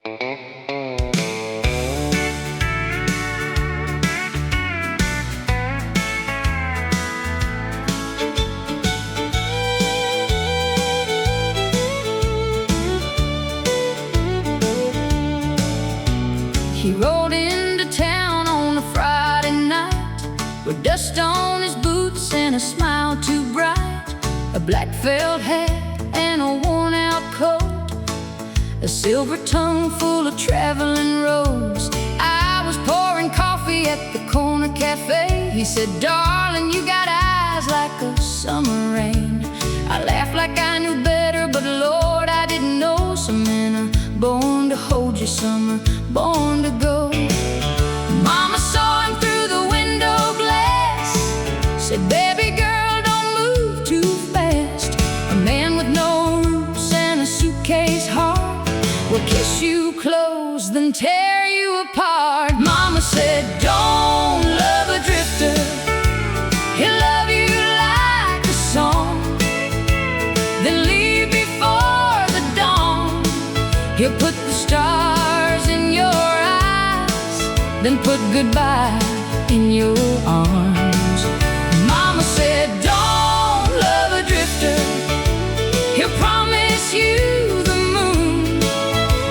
He rode into town on a Friday night with dust on his boots and a smile too bright, a black felt hat and a worn-out coat, a silver tongue full of traveling roads. I was pouring coffee at the corner cafe. He said, "Darling, you got eyes like a summer rain." I laughed like I knew better, but Lord, I didn't know. Some men are born to hold you, some are born to go. Mama saw him through the window glass, said, "Baby girl, don't move too fast. A man with no roots and a suitcase heart will kiss you close, then tear you apart." Mama said, "Don't love a drifter. He'll love you like a song, then leave before the dawn. He'll put the stars in your eyes, then put goodbye in your arms." Mama said, "Don't love a drifter. He'll promise you the moon,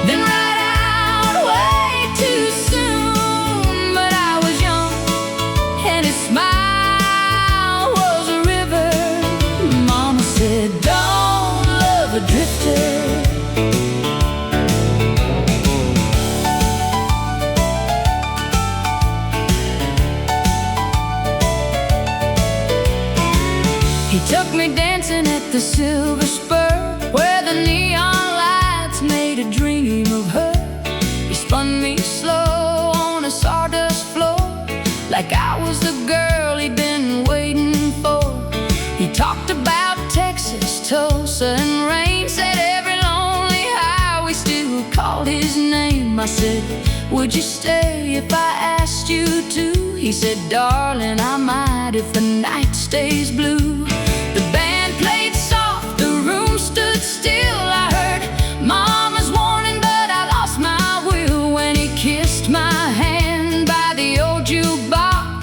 then ride out way too soon." But I was young and his smile was a river. Mama said, "Don't love a drifter." He took me dancing at the Silver Spur, where the neon lights made a dream of her. He spun me slow on a sawdust floor, like I was the girl he'd been waiting for. He talked about Texas, Tulsa, and rain, said every lonely highway still called his name. I said, "Would you stay if I asked you to?" He said, "Darling, I might if the night stays blue." The band played soft, the room stood still. I heard Mama's warning, but I lost my will when he kissed my hand by the old jukebox.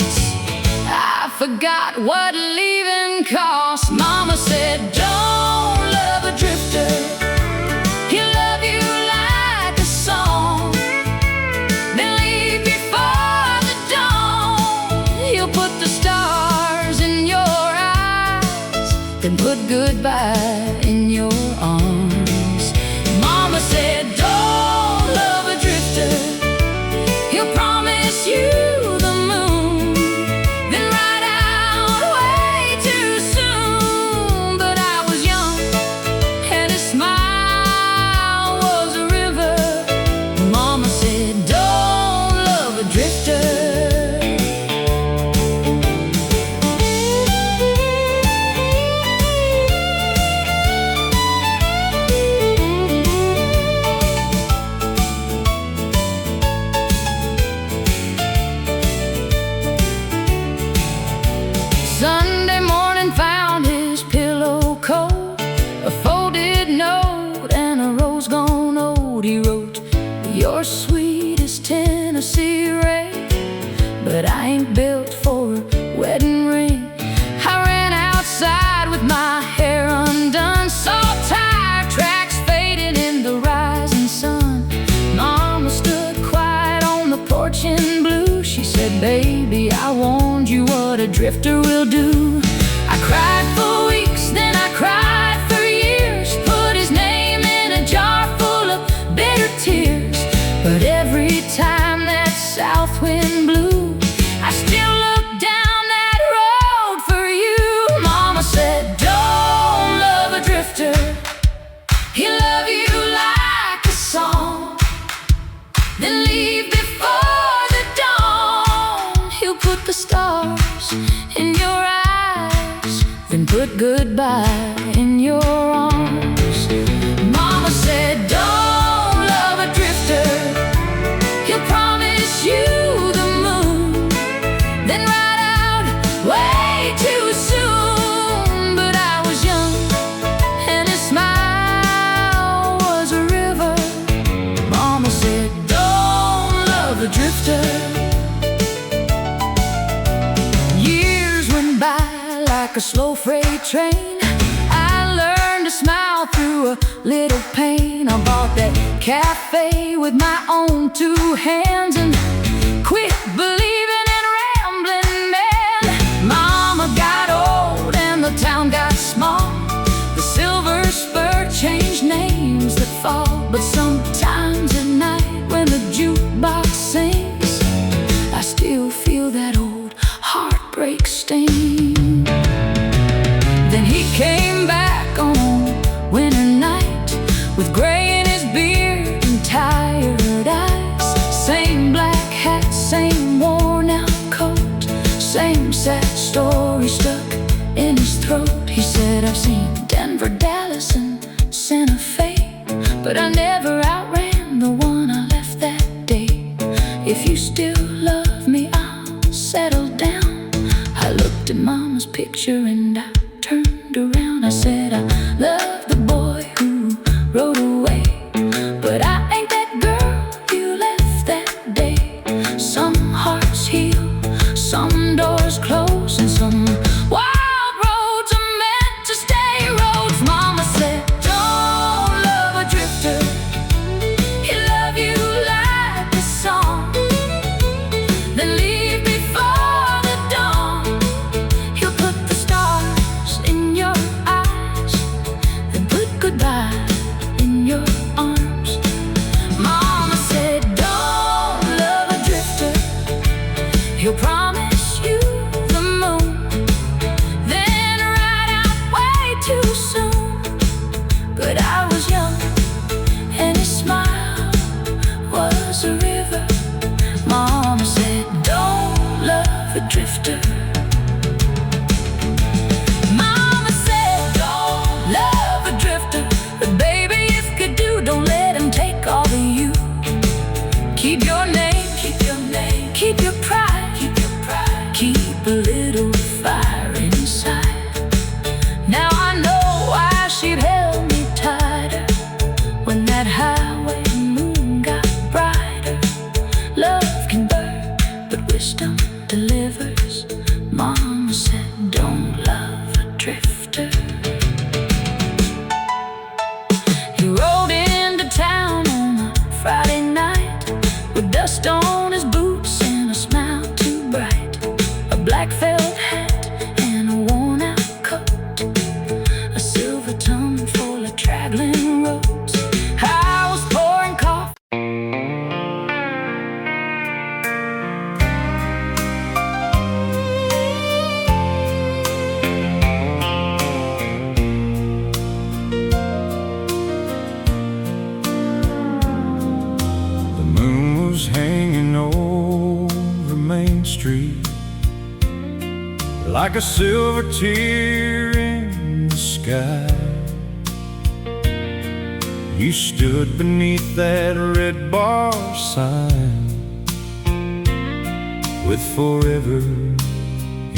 I forgot what leaving cost. Mama said, "Don't love a drifter. He'll love you like a song, then leave before the dawn. He'll put the stars in your eyes, then put goodbye in your arms." Mama said, "Don't love a drifter. He'll promise you the moon, then ride out way too soon." But I was young and his smile was a river. Mama said, "Don't love a drifter." Sunday morning found his pillow cold, a folded note and a rose gone old. He wrote, "You're sweet as Tennessee rain, but I ain't built for a wedding ring." I ran outside with my hair undone, saw tire tracks faded in the rising sun. Mama stood quiet on the porch in blue. She said, "Baby, I warned you what a drifter will do." I cried for weeks, then I cried for years, put his name in a jar full of bitter tears. But every time that south wind blew, I still looked down that road for you. Mama said, "Don't love a drifter. He'll love you like a song, then leave before the dawn. He'll put the stars in your eyes, then put goodbye in your arms." Mama said, "Don't love a drifter. He'll promise you the moon, then ride out way too soon." But I was young and his smile was a river. Mama said, a drifter. Years went by like a slow freight train. I learned to smile through a little pain. I bought that cafe with my own two hands and quit believing in rambling men. Mama got old and the town got small. The Silver Spur changed names that fall. But sometimes at night when the jukebox sings, I still feel that old heartbreak sting. Then he came back on a winter night with gray in his beard and tired eyes. Same black hat, same worn out coat, same sad story stuck in his throat. He said, I've seen Denver, Dallas, and Santa Fe, but I never outran the one I left that day. If you still love me, I'll settle down. I looked at Mama's picture and I turned around. I said, I love the boy who rode away, but I ain't that girl you left that day. Some hearts heal, some doors close, and some wild roads are meant to stay roads. Mama said, don't love a drifter. He'll love you like a song, then leave before the dawn. He'll put the stars in your eyes, then put goodbye in your arms. Mama said, don't love a drifter. He'll promise you the moon, then ride out way too soon. But I was young and his smile was a river. Mama said, don't love a drifter. Mama said, don't love a drifter. But baby, if you do, don't let him take all of you. Keep your name, keep your name, keep your pride, keep your pride, keep a little fire inside. Now I know why she'd held me tighter when that highway moon got brighter. Love can burn, but wisdom delivers. Mama said, don't love a drifter. He rode into town on a Friday night with dust on his boots and a smile too bright, a black felt hat and a worn out coat, a silver tongue full of traveling roads. I was pouring coffee. The moon was hanging over Main Street like a silver tear in the sky. You stood beneath that red bar sign with forever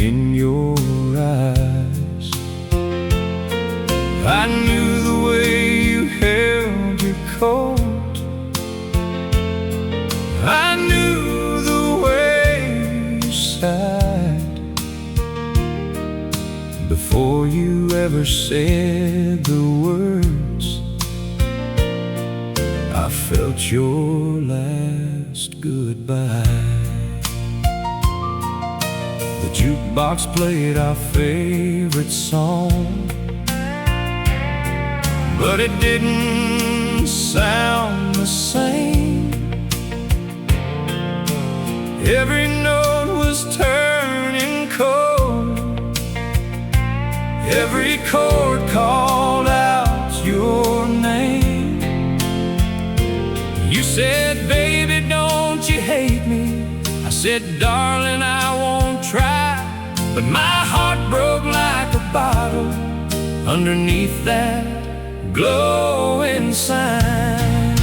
in your eyes. I knew the way you held your coat, I knew the way you sighed before you ever said the words. I felt your last goodbye. The jukebox played our favorite song, but it didn't sound the same. Every note was turning cold, every chord called out your name. You said, baby, don't you hate me? I said, darling, I won't try. But my heart broke like a bottle underneath that glowing sign.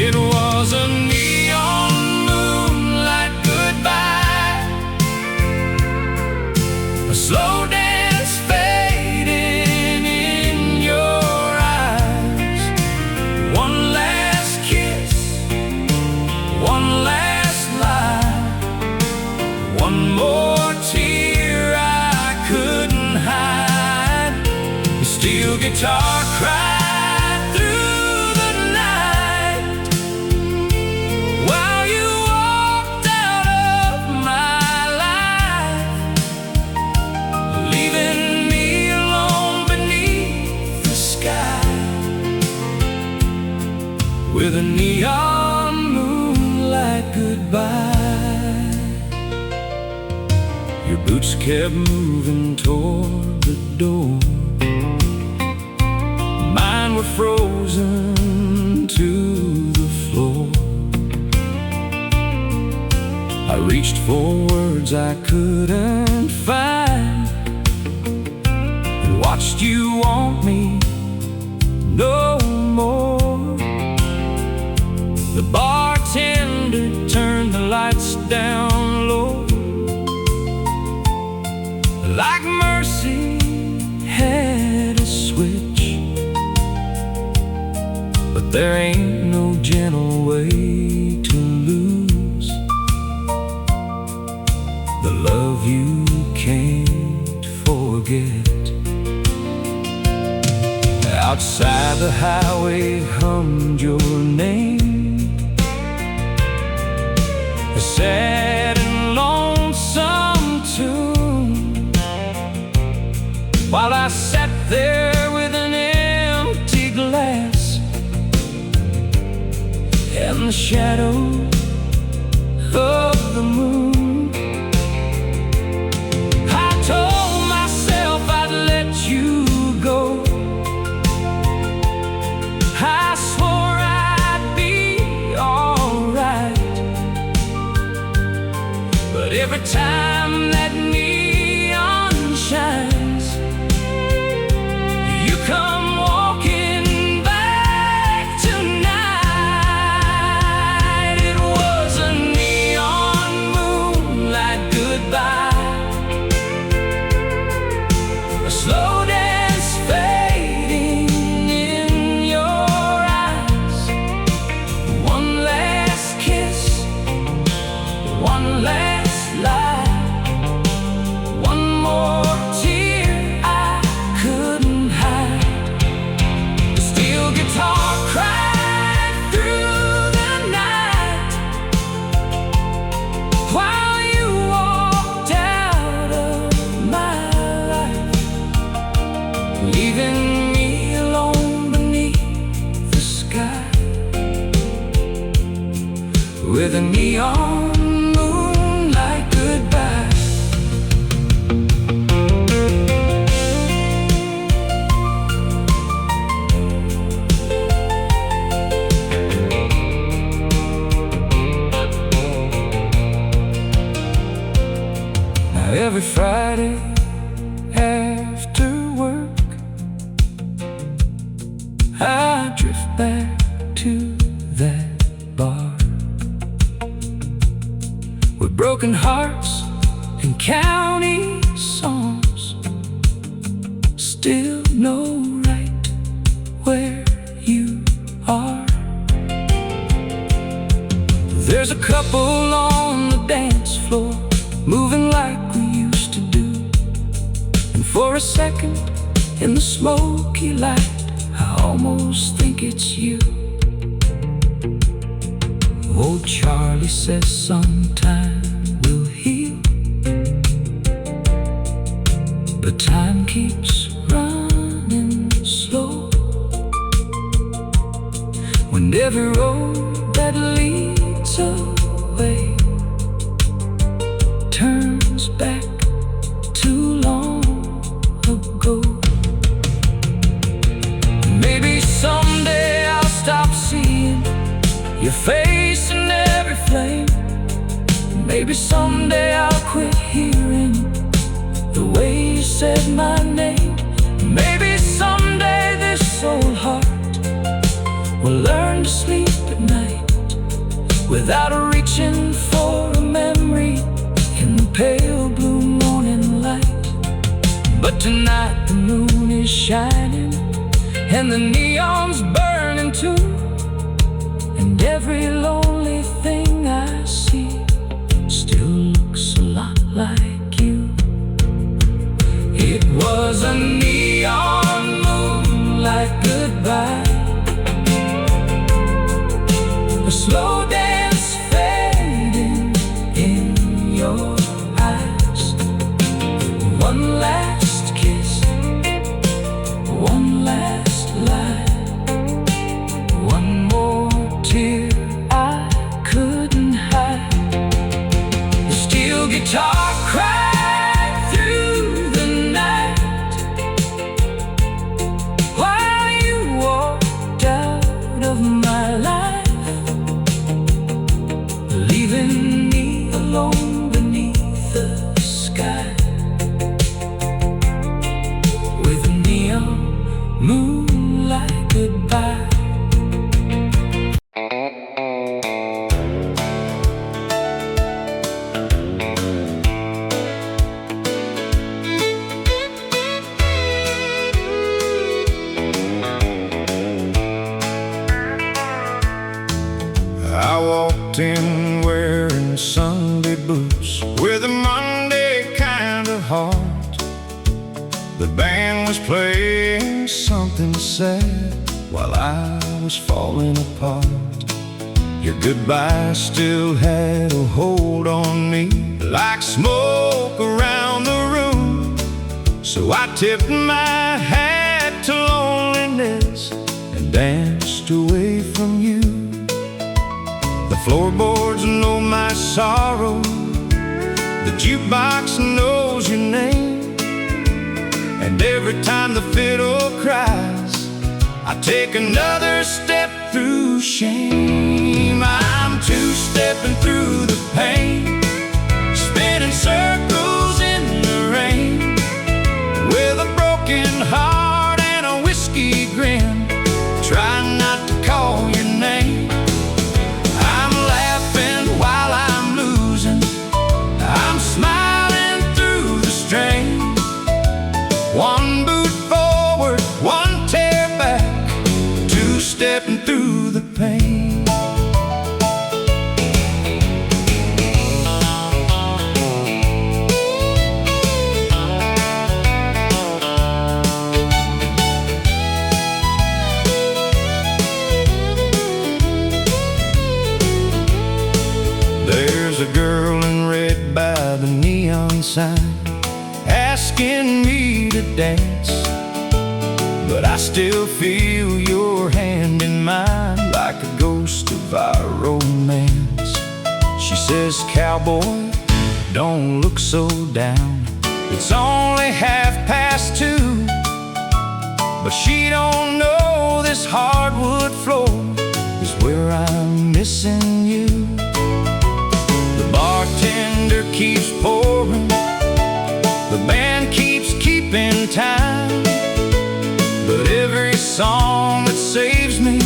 It was a neon moonlight goodbye, a slow dance fading in your eyes. One last kiss, one last neon moonlight goodbye. Your boots kept moving toward the door. Mine were frozen to the floor. I reached for words I couldn't find, and watched you want me no more. The bartender turned the lights down low, like mercy had a switch. But there ain't no gentle way to lose the love you can't forget. Outside the highway hummed your name, a sad and lonesome tune, while I sat there with an empty glass and the shadow of the moon. I told myself I'd let you go. I swore I'd be alright, but every time that neon shines, you come walking back tonight. It was a neon moonlight goodbye, a slow dance fading in your eyes, one last kiss, one last lie, one more tear I couldn't hide. The steel guitar cried through the night while you walked out of my life, leaving me alone beneath the sky with a neon moonlight goodbye. Now every Friday after work, I drift back to that bar with broken hearts and county songs. Still know right where you are. There's a couple on the dance floor, moving like we used to do, and for a second in the smoky light, I almost think it's you. Old Charlie says sometime we'll heal, but time keeps running slow, when every road that leads away turns back too long ago. Maybe someday I'll stop seeing your face in every flame. Maybe someday I'll quit hearing the way you said my name. Maybe someday this old heart will learn to sleep at night without reaching for a memory in the pale blue morning light. But tonight the moon is shining and the neon's burning too, and every lonely thing I see still looks a lot like you. It was a neon moonlight goodbye, a slow dance fading in your eyes, one last kiss, one last lie, one more tear alone beneath the sky, with a neon moonlight goodbye. I walked in wearing Sunday boots with a Monday kind of heart. The band was playing something sad while I was falling apart. Your goodbye still had a hold on me, like smoke around the room. So I tipped my hat to loneliness and danced away from you. The floorboards know my sorrow, the jukebox knows your name, and every time the fiddle cries, I take another step through shame. I'm two-stepping through the pain, spinning circles in the rain, with a broken heart and a whiskey grin, trying not to call your name. I'm laughing while I'm losing, I'm smiling through the strain. One boot forward, one tear back, two-stepping through the pain. There's a girl in red by the neon sign asking me to dance, but I still feel your hand in mine like a ghost of our romance. She says, cowboy, don't look so down, it's only 2:30. But she don't know this hardwood floor is where I'm missing you. The bartender keeps pouring, the band keeps keeping time, but every song that saves me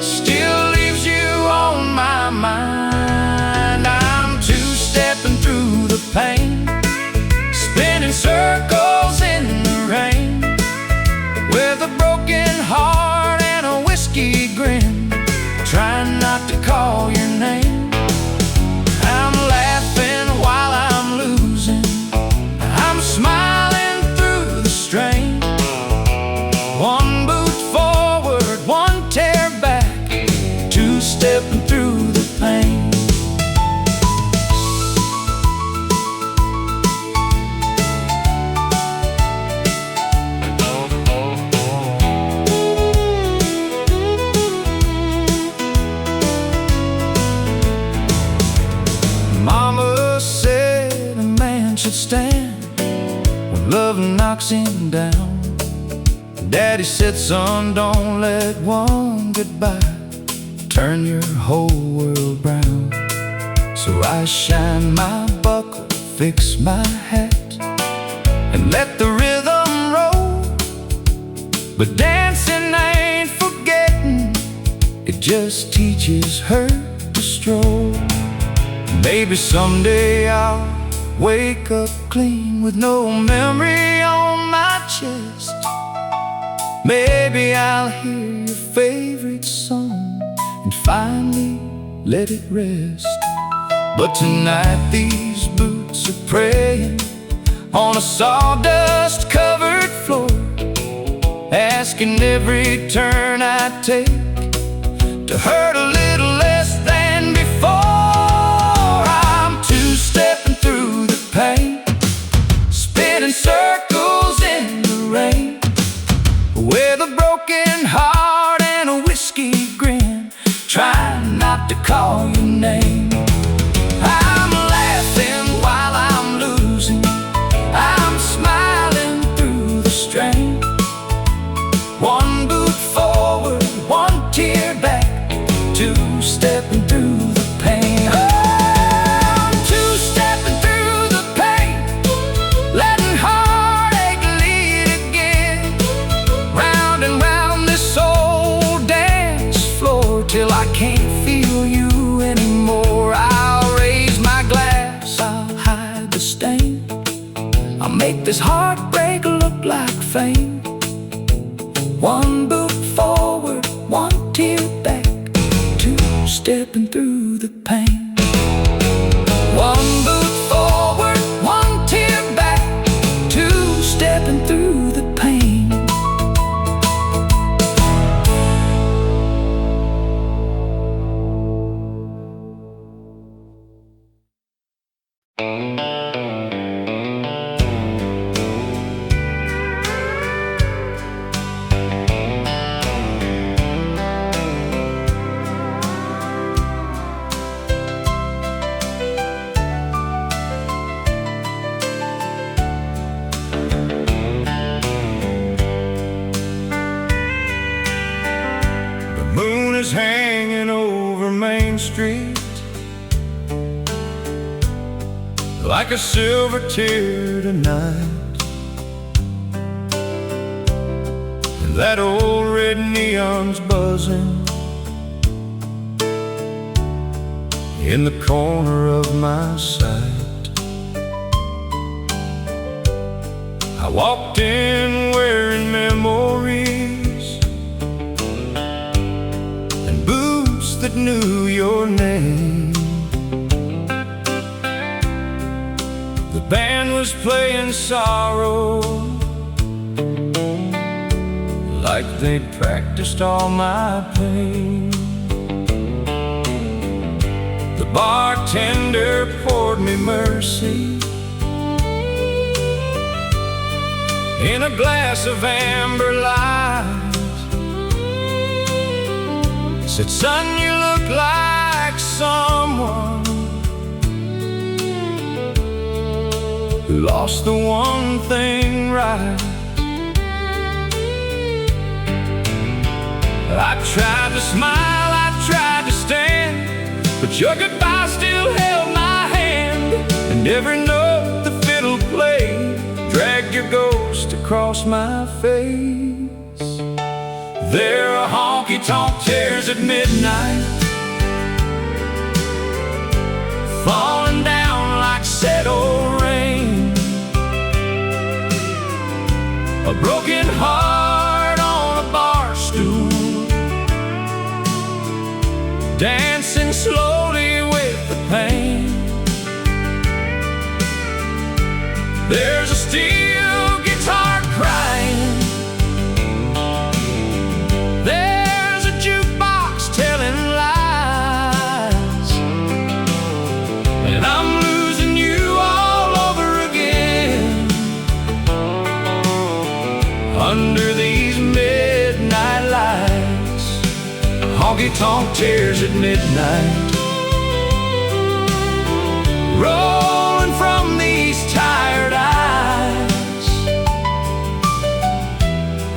still leaves you on my mind. I'm two-stepping through the pain, spinning circles in the rain, with a broken heart and a whiskey grin, trying not to call your name. I'm laughing while I'm losing, I'm smiling through the strain. One boot forward, one tear back, two-stepping through the pain. Mama said a man should stand when love knocks him down. Daddy said, son, don't let one goodbye turn your whole world brown. So I shine my buckle, fix my hat, and let the rhythm roll. But dancing ain't forgetting, it just teaches her to stroll. Maybe someday I'll wake up clean with no memory on my chest. Maybe I'll hear your favorite song and finally let it rest. But tonight these boots are praying on a sawdust-covered floor, asking every turn I take to hurt a little less than before. I'm two-stepping through the pain, spinning circles in the rain, with a broken heart and a whiskey grin, trying not to call your name. I'm laughing while I'm losing, I'm smiling through the strain. One boot forward, one tear back, two-stepping through the pain. Oh, I'm two this heartbreak look like fame? One boot forward, one tear back, two stepping through the pain. One boot forward, one tear back, two stepping through the pain. Moon is hanging over Main Street like a silver tear tonight, and that old red neon's buzzing in the corner of my sight. I walked in wearing memories and boots that knew your name. The band was playing Sorrow like they'd practiced all my pain. The bartender poured me Mercy in a glass of amber light. Said, son, you look like someone who lost the one thing right. I tried to smile, I tried to stand, but your goodbye still held my hand. And every note the fiddle played dragged your ghost across my face. There are honky-tonk tears at midnight, falling down like settled rain. A broken heart on a bar stool, dancing slowly with the pain. There's a steel guitar crying, there's a jukebox telling lies, and I'm losing you all over again under these midnight lights. Honky-tonk tears at midnight, rolling from these tired eyes.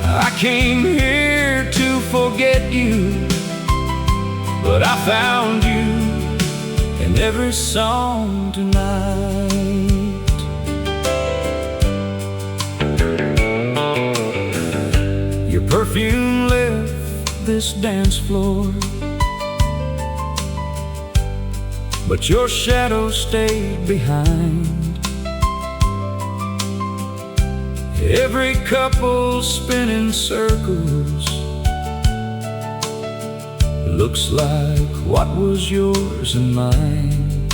I came here to forget you, but I found you in every song tonight. Your perfume left this dance floor, but your shadow stayed behind. Every couple spinning circles looks like what was yours and mine.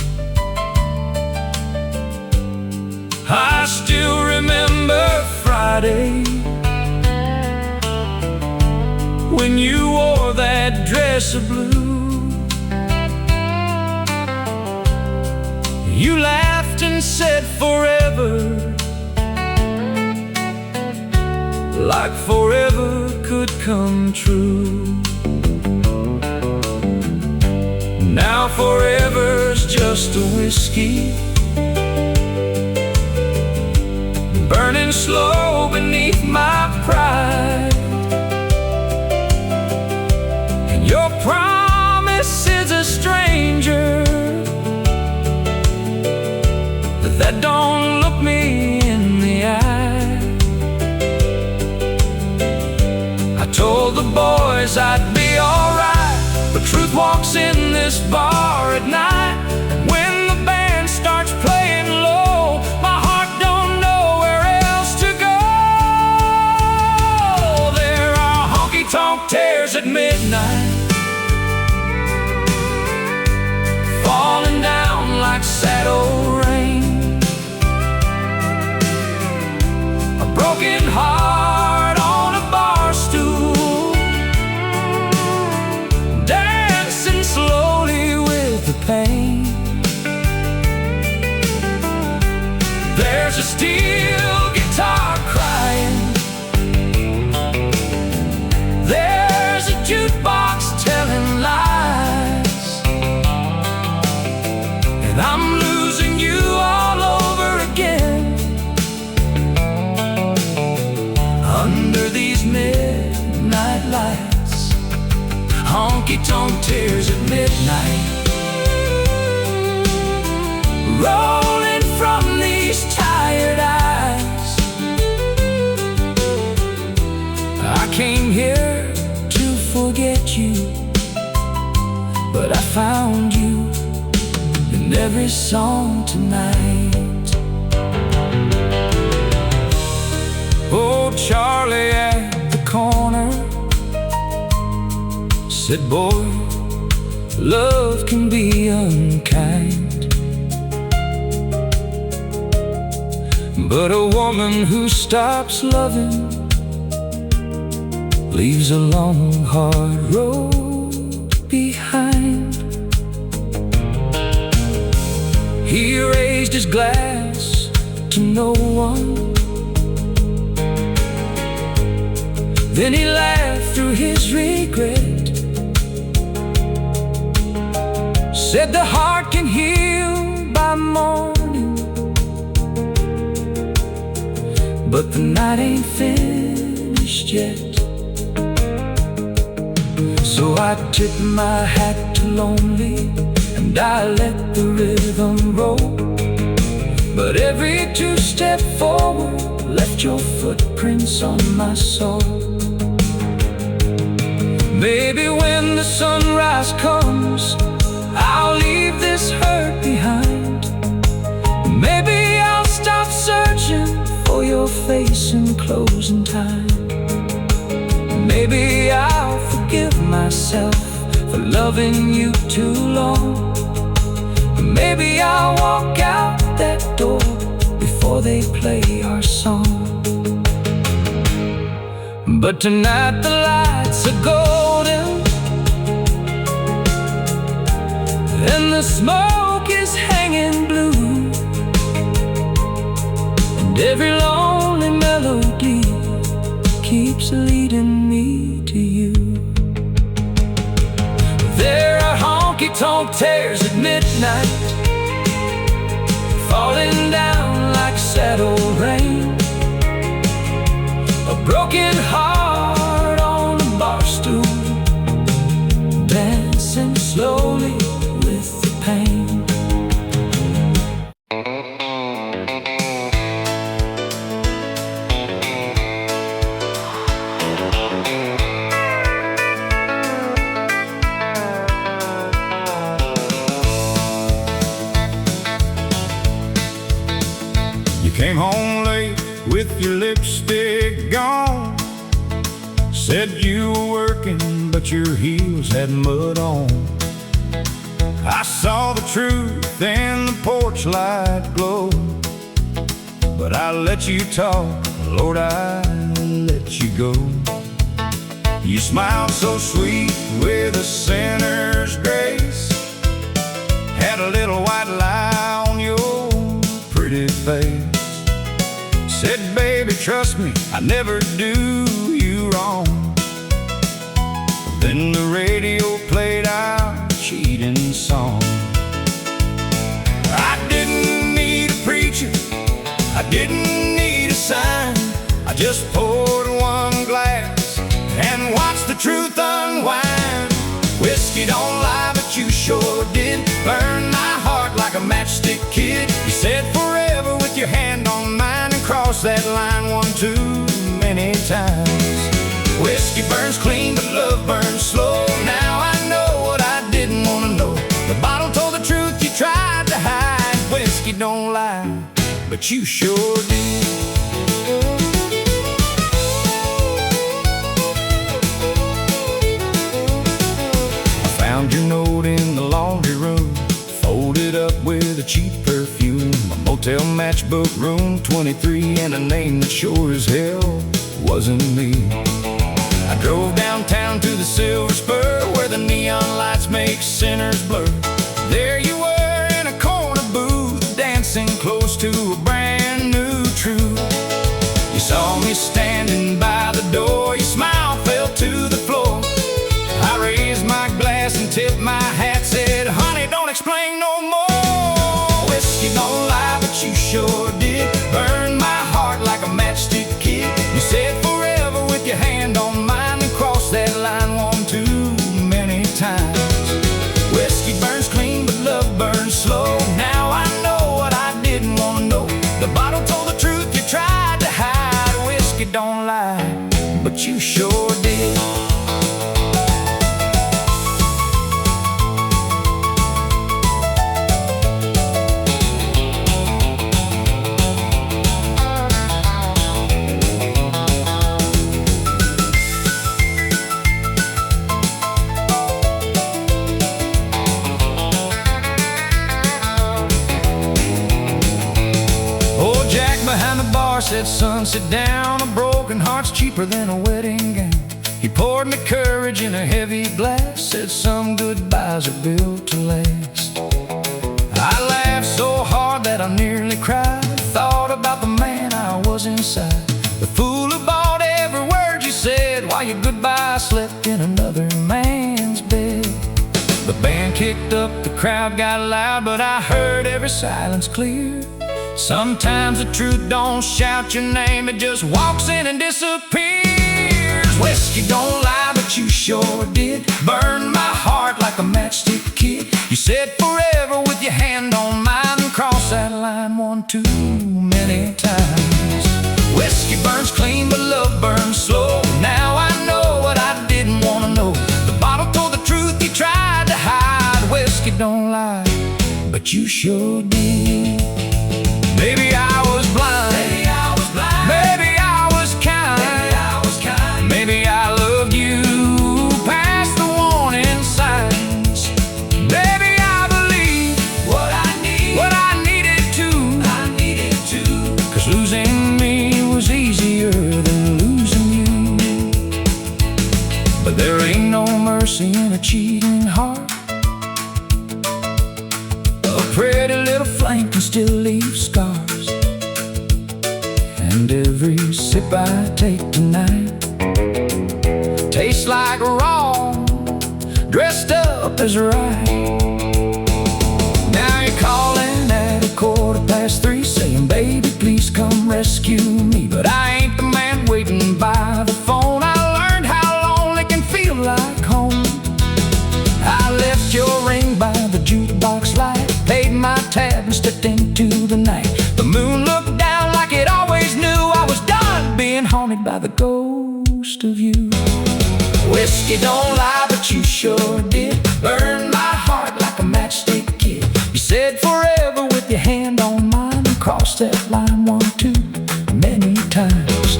I still remember Friday when you wore that dress of blue. You laughed and said forever, like forever could come true. Now forever's just a whiskey, burning slow beneath my pride. And your promise is a stranger that don't look me in the eye. I told the boys I'd be alright, but truth walks in this bar at night. And when the band starts playing low, my heart don't know where else at midnight, falling down like sad old rain. A broken heart on a bar stool, dancing slowly with the pain. There's a steel guitar crying, there's a jukebox telling lies, and I'm losing you all over again. Under these midnight lights, honky-tonk tears at midnight, rolling from these tired eyes. I came here to forget you, but I found you in every song tonight. Oh, Charlie at the corner said, boy, love can be unkind, but a woman who stops loving leaves a long, hard road behind. He raised his glass to no one, then he laughed through his regret, said the heart can heal by morning, but the night ain't finished yet. So I tip my hat to lonely, and I let the rhythm roll, but every two-step forward left your footprints on my soul. Maybe when the sunrise comes, I'll leave this hurt behind. Maybe I'll stop searching for your face in closing time. Maybe I'll forgive myself for loving you too long. Maybe I'll walk out that door before they play our song. But tonight the lights are golden, and the smoke is hanging blue, and every lonely melody keeps leading me to you. There are honky-tonk tears at midnight, falling down like sad old rain. A broken heart on a bar stool, dancing slowly with the pain. You came home late with your lipstick gone, said you were working but your heels had mud on. I saw the truth in the porch light glow, but I let you talk, Lord, I let you go. You smiled so sweet with a sinner's grace, had a little white lie on your pretty face. Said, baby, trust me, I never do you wrong. Then the radio played our cheating song. I didn't need a preacher, I didn't need a sign. I just poured one glass and watched the truth unwind. Whiskey don't lie, but you sure did burn my heart like a matchstick kid. You said forever with your hand on mine and crossed that line one too many times. Whiskey burns clean, but love burns slow. Now I know what I didn't want to know. The bottle told the truth you tried to hide. Whiskey don't lie, but you sure did. hotel matchbook room 23, and a name that sure as hell wasn't me. I drove downtown to the Silver Spur, where the neon lights make sinners blur. There you were in a corner booth, dancing close to a brand new truth. You saw me standing by the door, your smile fell to the floor. I raised my glass and tipped my hat, said, honey, don't explain no more. Whiskey don't lie, but you sure did burn my heart like a matchstick kid. You said forever with your hand on mine, and crossed that line one too many times. Whiskey burns clean, but love burns slow. Now I know what I didn't want to know. The bottle told the truth, you tried to hide. Whiskey don't lie, but you sure did. Behind the bar said, son, sit down. A broken heart's cheaper than a wedding gown. He poured me courage in a heavy glass, said some goodbyes are built to last. I laughed so hard that I nearly cried. Thought about the man I was inside, the fool who bought every word you said, while your goodbye slept in another man's bed. The band kicked up, the crowd got loud, but I heard every silence clear. Sometimes the truth don't shout your name, it just walks in and disappears. Whiskey don't lie, but you sure did burn my heart like a matchstick kid. You said forever with your hand on mine, and crossed that line one too many times. Whiskey burns clean, but love burns slow. Now I know what I didn't want to know. The bottle told the truth, you tried to hide. Whiskey don't lie, but you sure did. Maybe I was blind, maybe I was blind, maybe I was kind, maybe I was kind, maybe I loved you past the warning signs. Maybe I believed what I needed to, 'cause losing me was easier than losing you. But there ain't no mercy in a cheating heart. A pretty little flame can still leave scars, and every sip I take tonight tastes like wrong, dressed up as right. Now you're calling at 3:15, saying, baby, please come rescue me. But I ain't the man waiting by the phone. I learned how lonely can feel like home. I left your ring by the jukebox light, paid my tab and stepped into the night. The moon looked down like it always knew I was done being haunted by the ghost of you. Whiskey don't lie, but you sure did burn my heart like a matchstick kid. You said forever with your hand on mine, and crossed that line one too many times.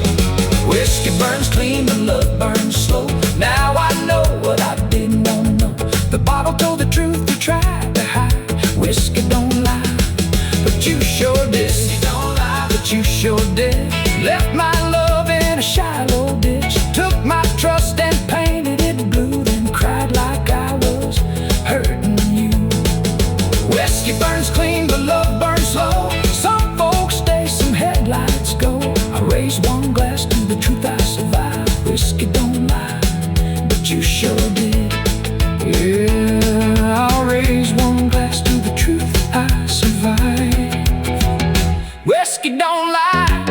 Whiskey burns clean, but love burns slow. Now I know what I didn't want to know. The bottle told the truth, you tried to hide. Whiskey don't lie, but you sure did. Whiskey don't lie, but you sure did. Left my love in a shallow ditch, took my trust and painted it blue, then cried like I was hurting you. Whiskey burns clean, but love burns slow. Some folks stay, some headlights go. I raised one glass to the truth I survived. Whiskey don't lie, but you sure did. Yeah, I'll raise one glass to the truth I survived. Whiskey don't lie,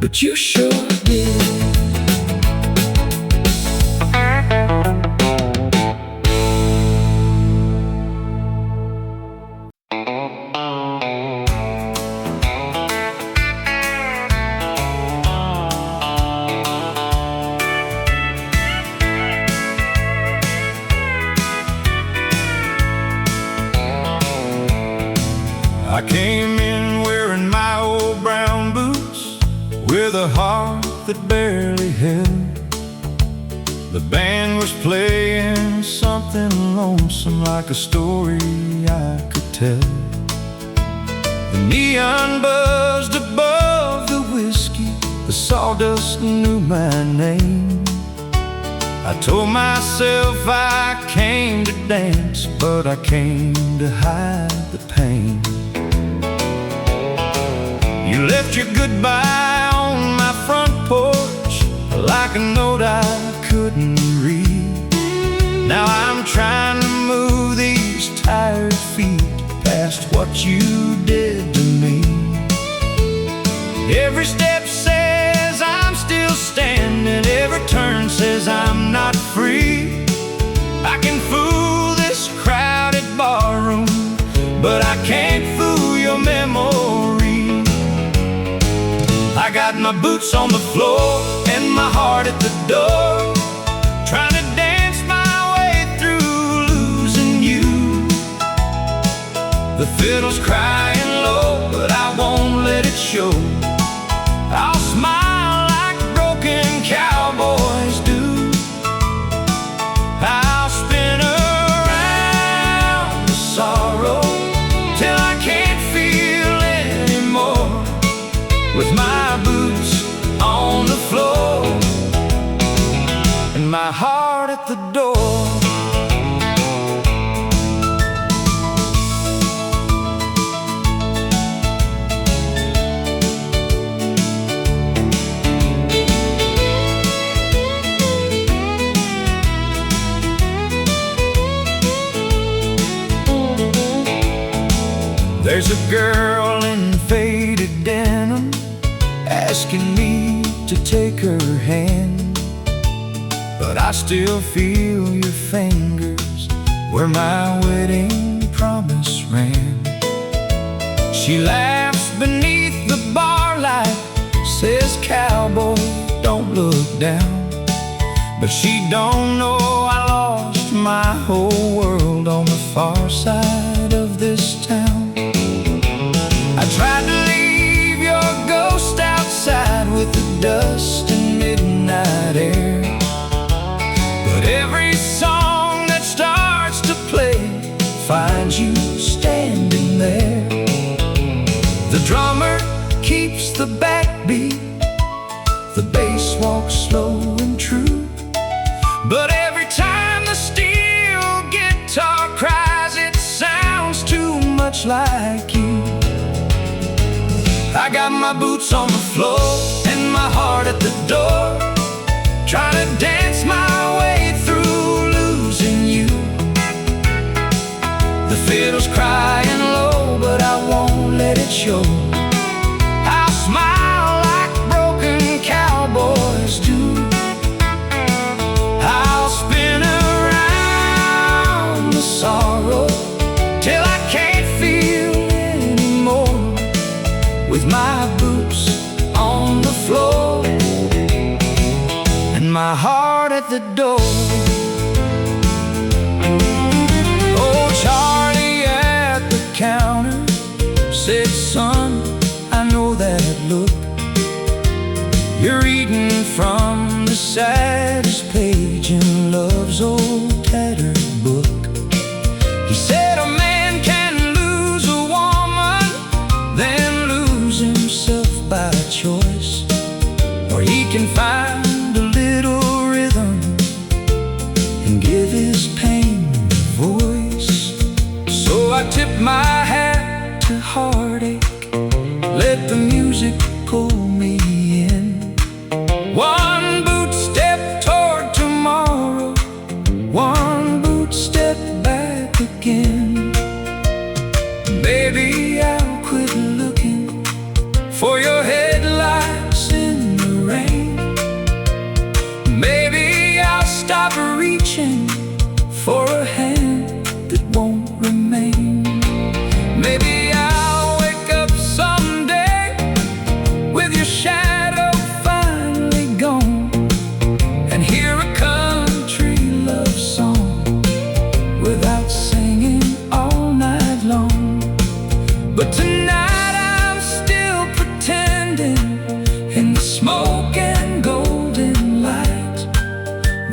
but you sure did. I came in wearing my old brown boots, with a heart that barely held. The band was playing something lonesome, like a story I could tell. The neon buzzed above the whiskey, the sawdust knew my name. I told myself I came to dance, but I came to hide the pain. You left your goodbye on my front porch like a note I couldn't read. Now I'm trying to move these tired feet past what you did to me. Every step says I'm still standing, every turn says I'm not free. I can fool this crowded barroom, but I can't fool your memory. I got my boots on the floor and my heart at the door, trying to dance my way through losing you. The fiddle's crying low, but I won't let it show. I'll smile like broken cowboys do. I'll spin around the sorrow till I can't feel anymore, with my boots on the floor and my heart at the door. There's a girl in faded denim asking me to take her hand, but I still feel your fingers where my wedding promise ran. She laughs beneath the bar light, says, "Cowboy, don't look down." But she don't know I lost my whole world on the far side of this town. I tried to leave your ghost outside with the dust and midnight air, but every song that starts to play finds you standing there. The drummer keeps the backbeat, the bass walks slow and true, but every time the steel guitar cries, it sounds too much like you. I got my boots on the floor and my heart at the door, trying to dance my way through losing you. The fiddle's crying low, but I won't let it show. I'll smile like broken cowboys do. I'll spin around the sorrow till I can't feel anymore, with my boots on the floor and my heart at the door. Oh, Charlie at the counter said, "Son, I know that look. You're reading from the saddest page in love's old tattered book." He said, "A man can lose a woman, then himself by choice, or he can find a little rhythm and give his pain a voice." So I tip my hat to heartache, let the music pull me in. One boot step toward tomorrow, one boot step back again. Baby, I'll quit looking for your headlights in the rain. Maybe I'll stop reaching for a hand that won't remain. Maybe I'll wake up someday with your shadow finally gone, and hear a country love song without singing all night long. But tonight I'm still pretending in the smoke and golden light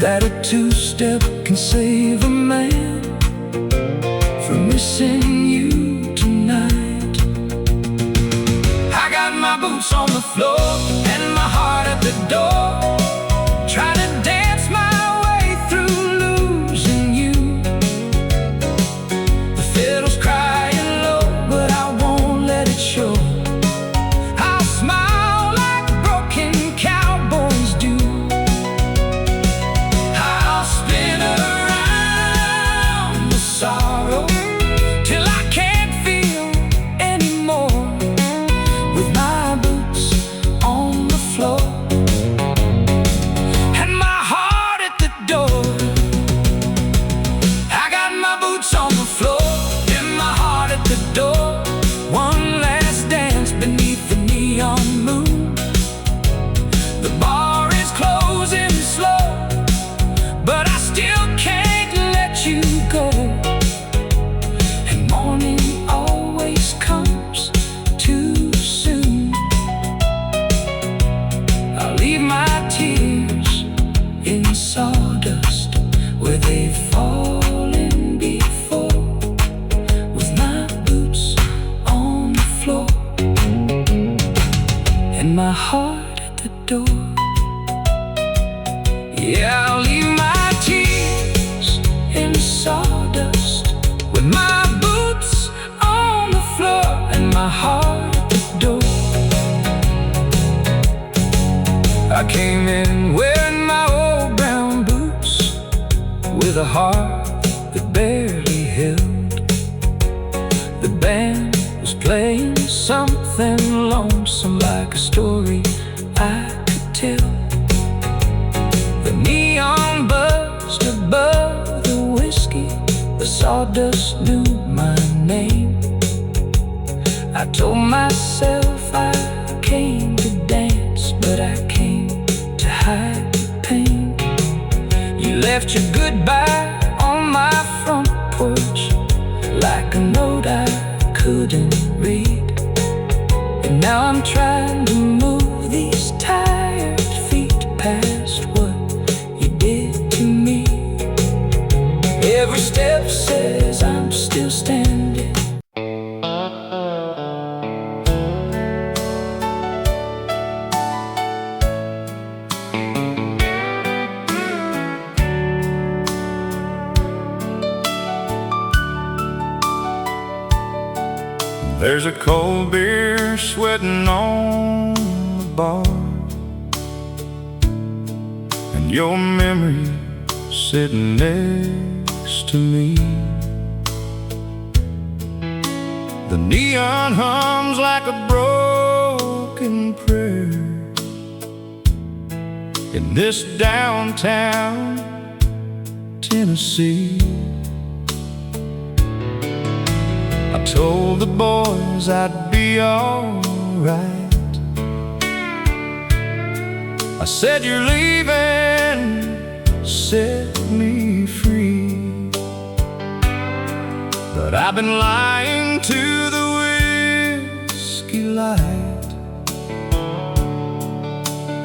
that a two-step can save a man from missing you tonight. boots on the floor and my heart at the door. Try to dance my way through losing you. The fiddle's crying low, but I won't let it show. I'll smile like broken cowboys do. I'll spin around the sorrow till I can't feel anymore. With my boots on the floor and my heart at the door. I got my boots on the floor and my heart at the door. One last dance beneath the neon moon. The bar is closing slow, but I still can't let you go. And morning always comes too soon. I'll leave my tears in sawdust where they've fallen before. With my boots on the floor and my heart at the door. Yeah, I'll leave my tears in sawdust with my boots on the floor and my heart at the door. I came in wearing my old brown boots with a heart that barely held. The band was playing something lonesome, like a story I could tell. The neon buzzed above the whiskey. The sawdust knew my name. I told myself I came to dance, but I came to hide the pain. You left your goodbye on my front porch like a note I couldn't read. And now I'm trying to move these tired feet past what you did to me. Every step says I'm still standing. There's a cold beer sweating on the bar, and your memory sitting next to me. The neon hums like a broken prayer in this downtown Tennessee. I told the boys I'd be alright. I said you're leaving, set me free. But I've been lying to the whiskey light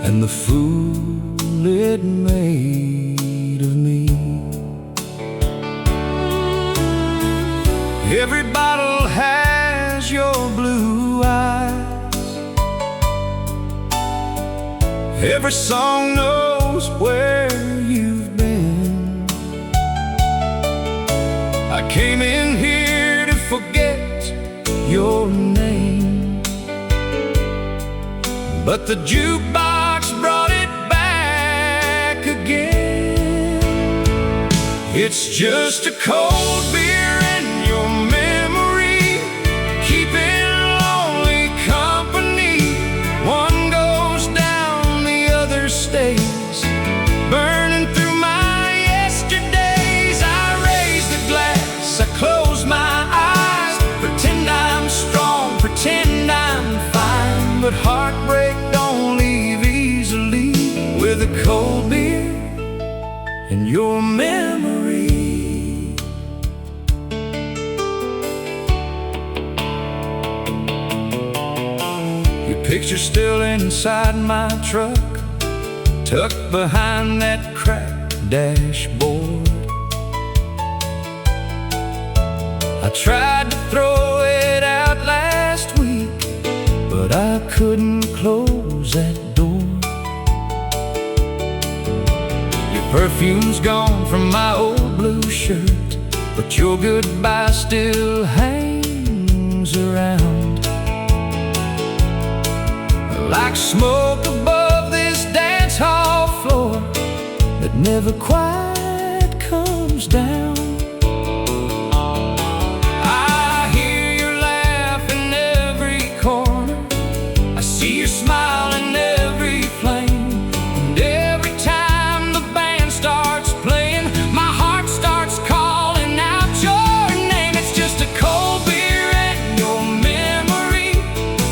and the fool it made of me. Every bottle has your blue eyes. Every song knows where you've been. I came in here to forget your name, but the jukebox brought it back again. It's just a cold beer and your memory, keeping lonely company. One goes down, the other stays, burning through my yesterdays. I raise the glass, I close my eyes, pretend I'm strong, pretend I'm fine. But heartbreak don't leave easily. With a cold beer and your memory. Picture still inside my truck, tucked behind that cracked dashboard. I tried to throw it out last week, but I couldn't Perfume's gone from my old blue shirt, but your goodbye still hangs around like smoke above this dance hall floor that never quite comes down. I hear your laugh in every corner, I see your smile in every flame, and every time the band starts playing, my heart starts calling out your name. It's just a cold beer and your memory,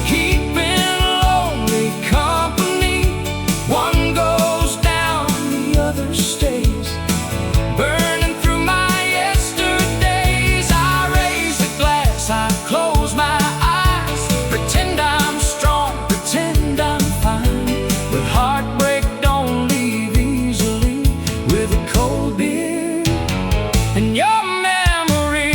keeping lonely company. One goes down, the other stays, burning through my yesterdays. I raise the glass, I close my eyes, pretend I'm strong, pretend I'm fine, but heartbreak don't leave easily. With a cold beer and your memory.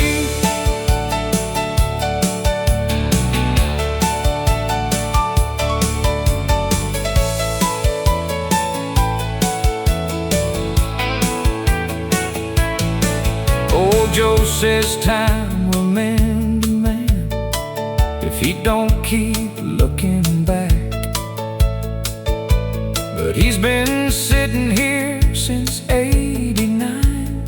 Old Joe says time will mend a man if he don't keep looking back. But he's been sitting here since '89,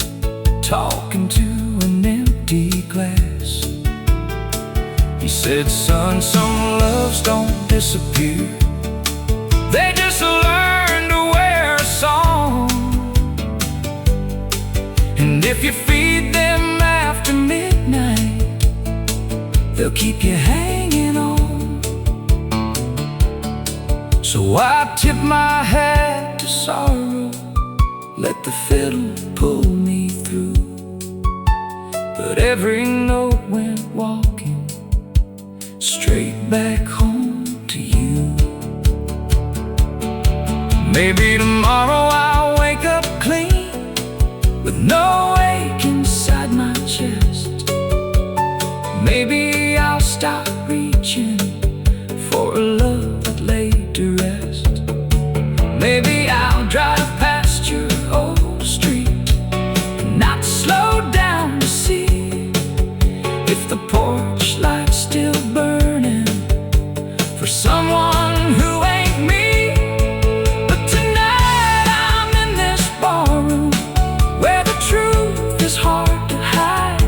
talking to an empty glass. He said, son, some loves don't disappear, they just learn to wear a song. And if you feed them after midnight, they'll keep you hanging on. So I tip my hat to sorrow, let the fiddle pull me through. But every note went walking straight back home to you. Maybe tomorrow I'll wake up clean, with no ache inside my chest. Maybe I'll stop reaching for a love that laid to rest. Maybe I'll drive past your old street and not slow down to see if the porch light's still burning for someone who ain't me. But tonight I'm in this barroom where the truth is hard to hide,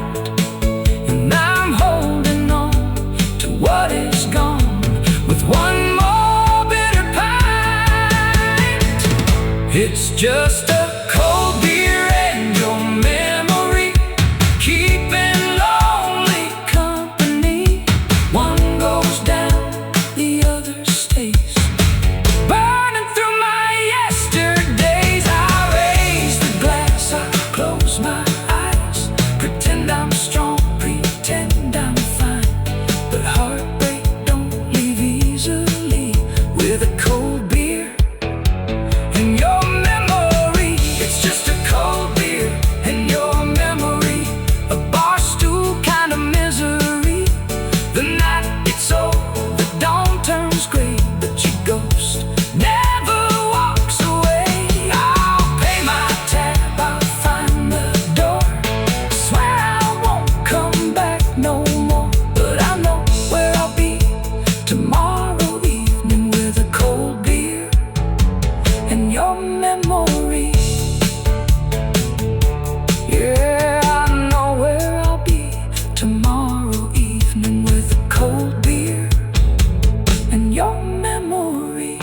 and I'm holding on to what is gone with one more bitter pint. It's just a cold beer and your memory, keeping lonely company. One goes down, the other stays, burning through my yesterdays. I raise the glass, I close my eyes, pretend I'm strong, pretend I'm fine, but heartbreak don't leave easily. With a cold beer and your memory, it's just a cold beer and your memory, a bar stool kind of misery. The night gets old, the dawn turns gray, but your ghost never walks away. I'll pay my tab, I'll find the door, swear I won't come back no more. But I know where I'll be tomorrow evening, with a cold beer and your memory. Yeah, I know where I'll be tomorrow evening, with a cold beer and your memory.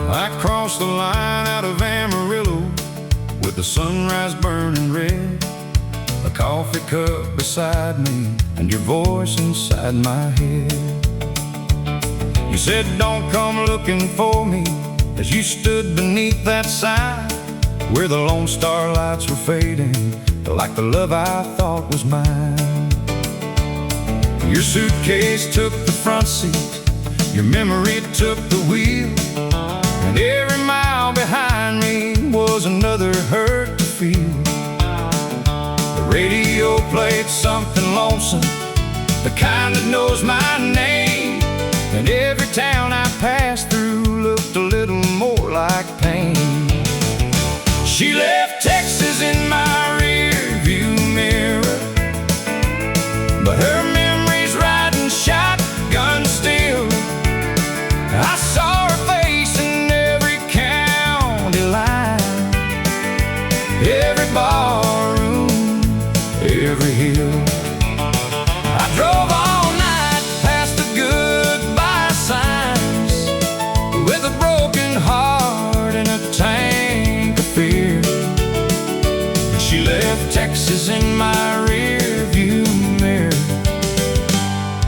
I crossed the line out of Amarillo with the sunrise burning red, a coffee cup beside me, and your voice inside my head. You said, don't come looking for me, as you stood beneath that sign where the Lone Star lights were fading, like the love I thought was mine. Your suitcase took the front seat, your memory took the wheel, and every mile behind me was another hurt to feel. The radio played something lonesome, the kind that knows my name, and every town I passed through looked a little more like pain. She left Texas in my rearview mirror, but her memory's riding shotgun still. I saw her face in every county line, every barroom, every hill. I drove all night past the goodbye signs with a broken heart and a tank of fear. She left Texas in my rearview mirror,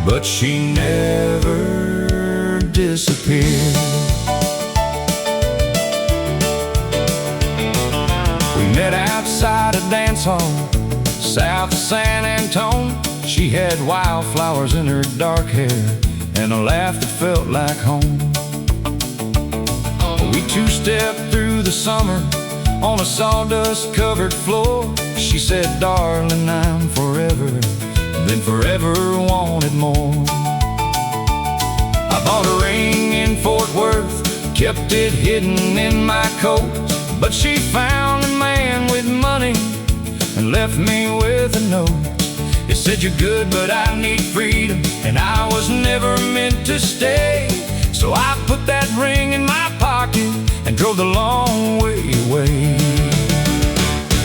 but she never disappeared. We met outside a dance hall south of San Antonio. She had wildflowers in her dark hair and a laugh that felt like home. We two-stepped through the summer on a sawdust-covered floor. She said, darling, I'm forever, then forever wanted more. I bought a ring in Fort Worth, kept it hidden in my coat, but she found a man with money and left me with a note. It said, you're good, but I need freedom, and I was never meant to stay. So I put that ring in my pocket and drove the long way away.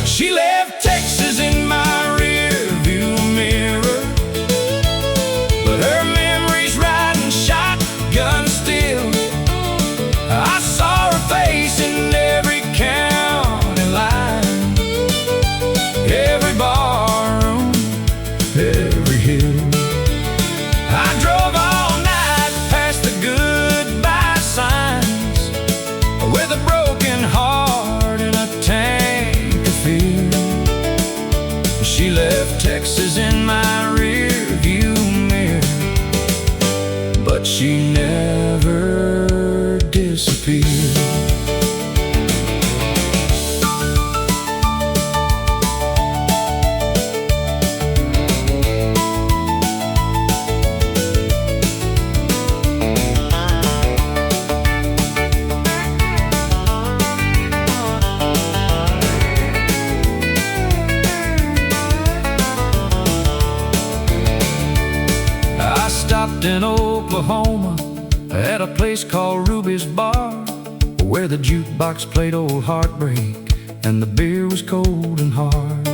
She left Texas in my rearview mirror, but her memory's riding shotgun still. I saw her face in every county line, every barroom, every hill. I drove all night past the goodbye signs with a broken heart and a tank of fear. She left Texas in my rearview mirror, but she never disappeared. Stopped in Oklahoma at a place called Ruby's Bar, where the jukebox played old Heartbreak and the beer was cold and hard.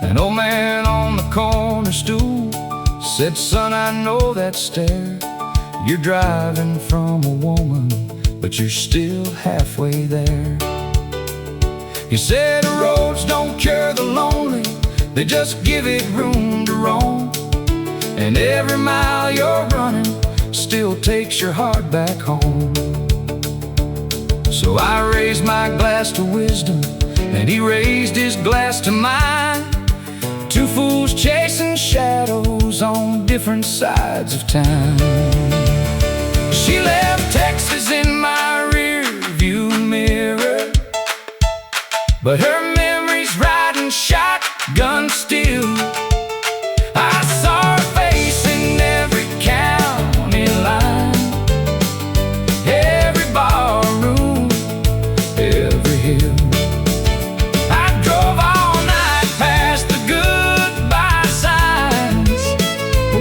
An old man on the corner stool said, son, I know that stare. You're driving from a woman, but you're still halfway there. He said, the roads don't cure the lonely, they just give it room to roam. And every mile you're running still takes your heart back home. So I raised my glass to wisdom, and he raised his glass to mine. Two fools chasing shadows on different sides of time. She left Texas in my rearview mirror, but her memory's riding shotgun still. I saw her face in every county line, every barroom, every hill. I drove all night past the goodbye signs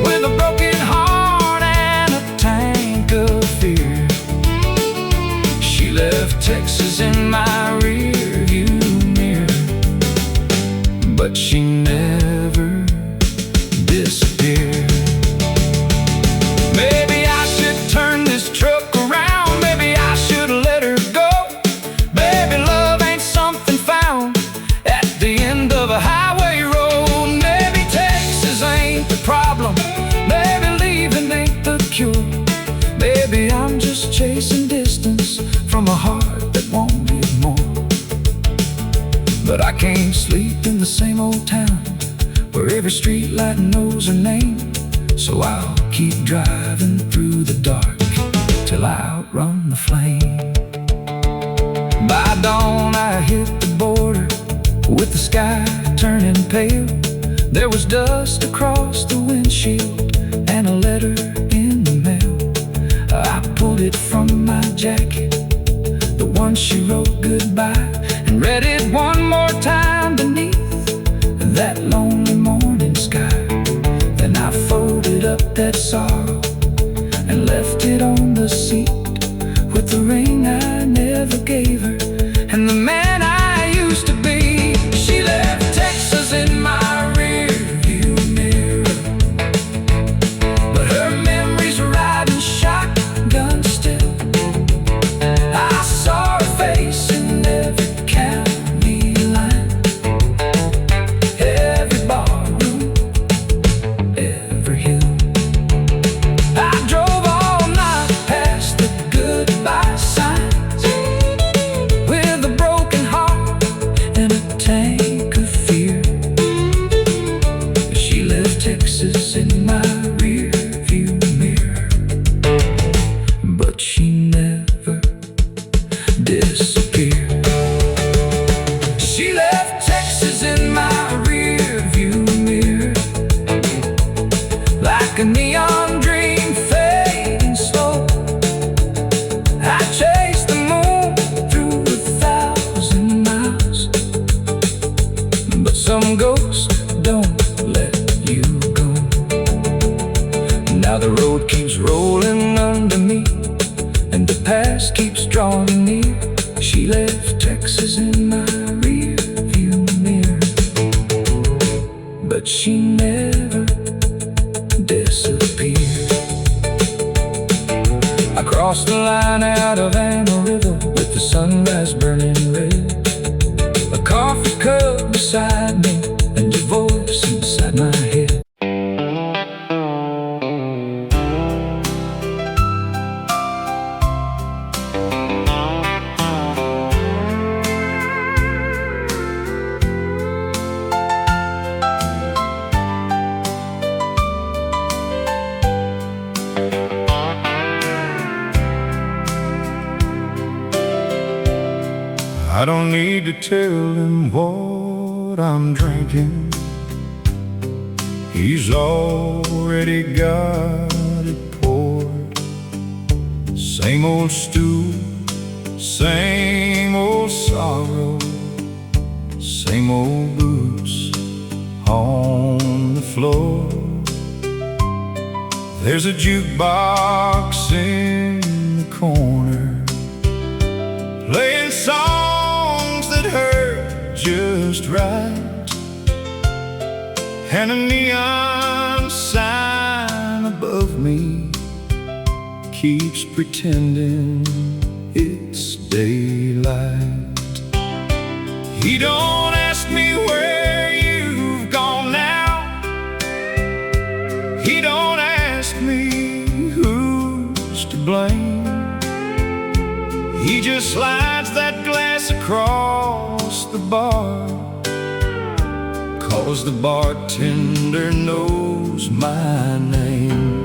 with a broken heart and a tank of fear. She left Texas in my rearview mirror, that knows her name. So I'll keep driving through the dark till I outrun the flame. By dawn I hit the border with the sky turning pale. There was dust across the windshield and a letter in the mail. I pulled it from my jacket, the one she wrote goodbye, and read it one more time beneath that lonely morning sky. Then I folded up that sorrow and left it on the seat with the ring I never gave her and the man I used to be. She left Texas in my rearview mirror, but her memories riding shotgun still. I saw her face in every county line, every barroom, every hill. I drove all night past the goodbye signs with a broken heart and a tank of fear. She left Texas in my rearview mirror, but she never disappeared. She left Texas in my rearview mirror, like a neon dream fading slow. I chased the moon through 1,000 miles, but some ghosts don't let you go. Now the road keeps rolling under me, and the past keeps drawing near. She left Texas in my rearview mirror, but she never disappeared. I crossed the line out of Amarillo with the sunrise burning red, a coffee cup beside me and your voice inside my head. I don't need to tell him what I'm drinking. He's already got it poured. Same old stew, same old sorrow, same old boots on the floor. There's a jukebox in the corner, playing songs that hurt just right, and a neon sign above me keeps pretending it's daylight. He don't ask me where you've gone now. He don't ask me who's to blame. He just slides that glass across the bar, 'cause the bartender knows my name.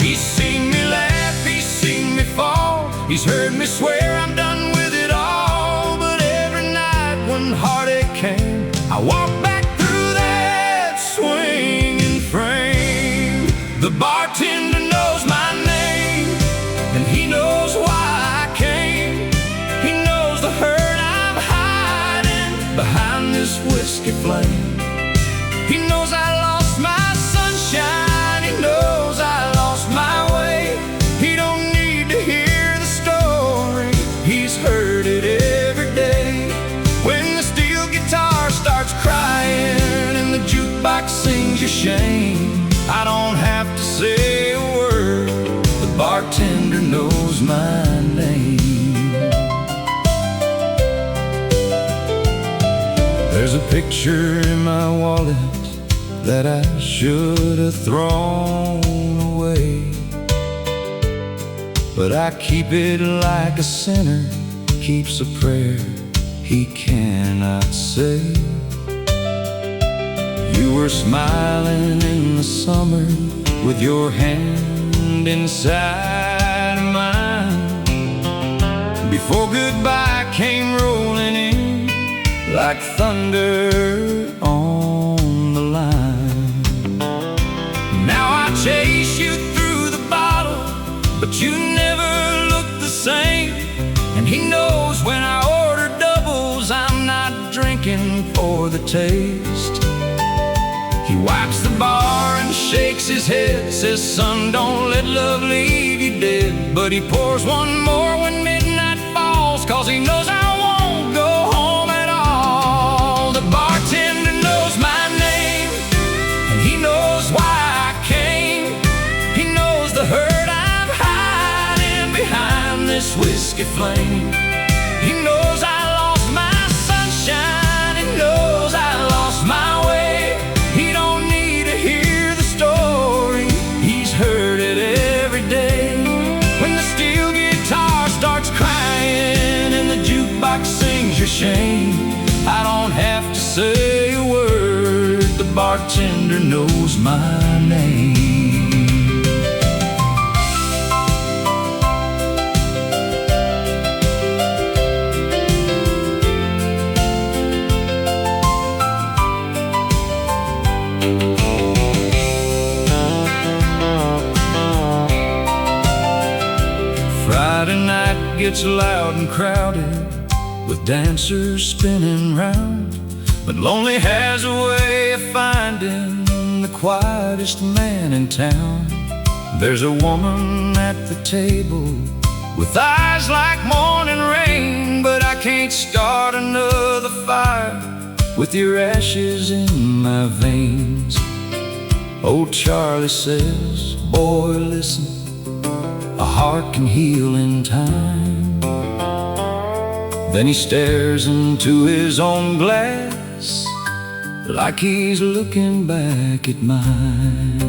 He's seen me laugh, he's seen me fall, he's heard me swear I'm done with it all. But every night when heartache came, I walked back through that swinging frame. The bartender knows my name, and he knows why I came. He knows the hurt I'm hiding behind this whiskey flame. He knows I lost my sunshine, he knows I lost my way. He don't need to hear the story, he's heard it every day. When the steel guitar starts crying and the jukebox sings your shame, I don't have to say a word, the bartender knows my name. There's a picture in my wallet that I should have thrown away, but I keep it like a sinner keeps a prayer he cannot say. You were smiling in the summer with your hand inside mine, before goodbye came rolling in like thunder on the line. Now I chase you through the bottle, but you never look the same. And he knows when I order doubles, I'm not drinking for the taste. He wipes the bar and shakes his head, says, son, don't let love leave you dead. But he pours one more when midnight falls, 'cause he knows I won't go home at all. The bartender knows my name, and he knows why I came. He knows the hurt I'm hiding behind this whiskey flame. He knows I lost my sunshine, he knows I lost my way. He don't need to hear the story, he's heard it every day. When the steel guitar starts crying and the jukebox sings your shame, I don't have to say a word, the bartender knows my name. Friday night gets loud and crowded with dancers spinning round, but lonely has a way of finding the quietest man in town. There's a woman at the table with eyes like morning rain, but I can't start another fire with your ashes in my veins. Old Charlie says, boy, listen, a heart can heal in time. Then he stares into his own glass like he's looking back at mine.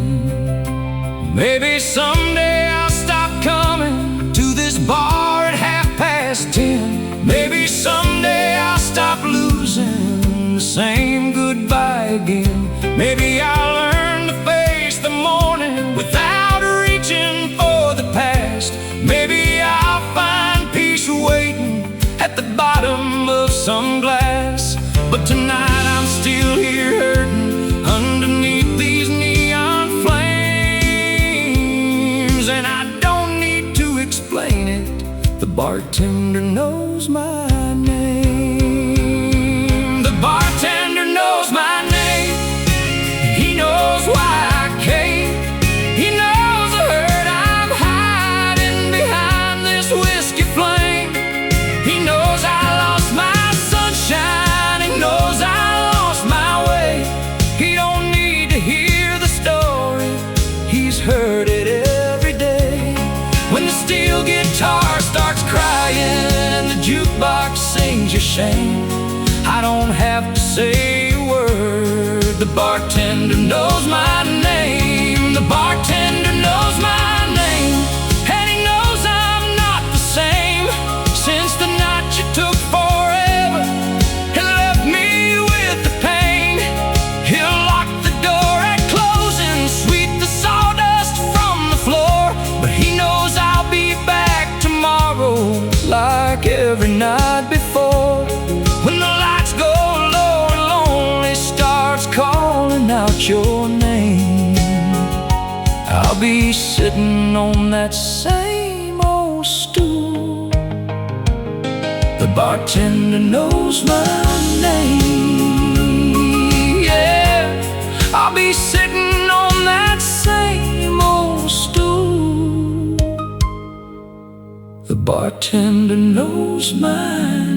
Maybe someday I'll stop coming to this bar at 10:30. Maybe someday I'll stop losing the same goodbye again. Maybe I'll learn to face the morning without reaching for the past. Maybe I'll find peace waiting at the bottom of some glass. But tonight I'm still here hurting underneath these neon flames, and I don't need to explain it, the bartender knows my name. The bartender knows my name, he knows why I came. He knows the hurt I'm hiding behind this whiskey flame. He knows I lost my sunshine, he knows I lost my way. He don't need to hear the story, he's heard it every day. When the steel guitar starts crying and the jukebox sings your shame, I don't have to say a word, the bartender knows my name. The bartender knows my name, and he knows I'm not the same. Since the night you took forever and left me with the pain, he'll lock the door at closing, sweep the sawdust from the floor. But he knows I'll be back tomorrow like every night before. When the lights go low and lonely starts calling out your name, I'll be sitting on that same old stool. The bartender knows my name. Yeah, I'll be sitting on that same old stool. The bartender knows my name.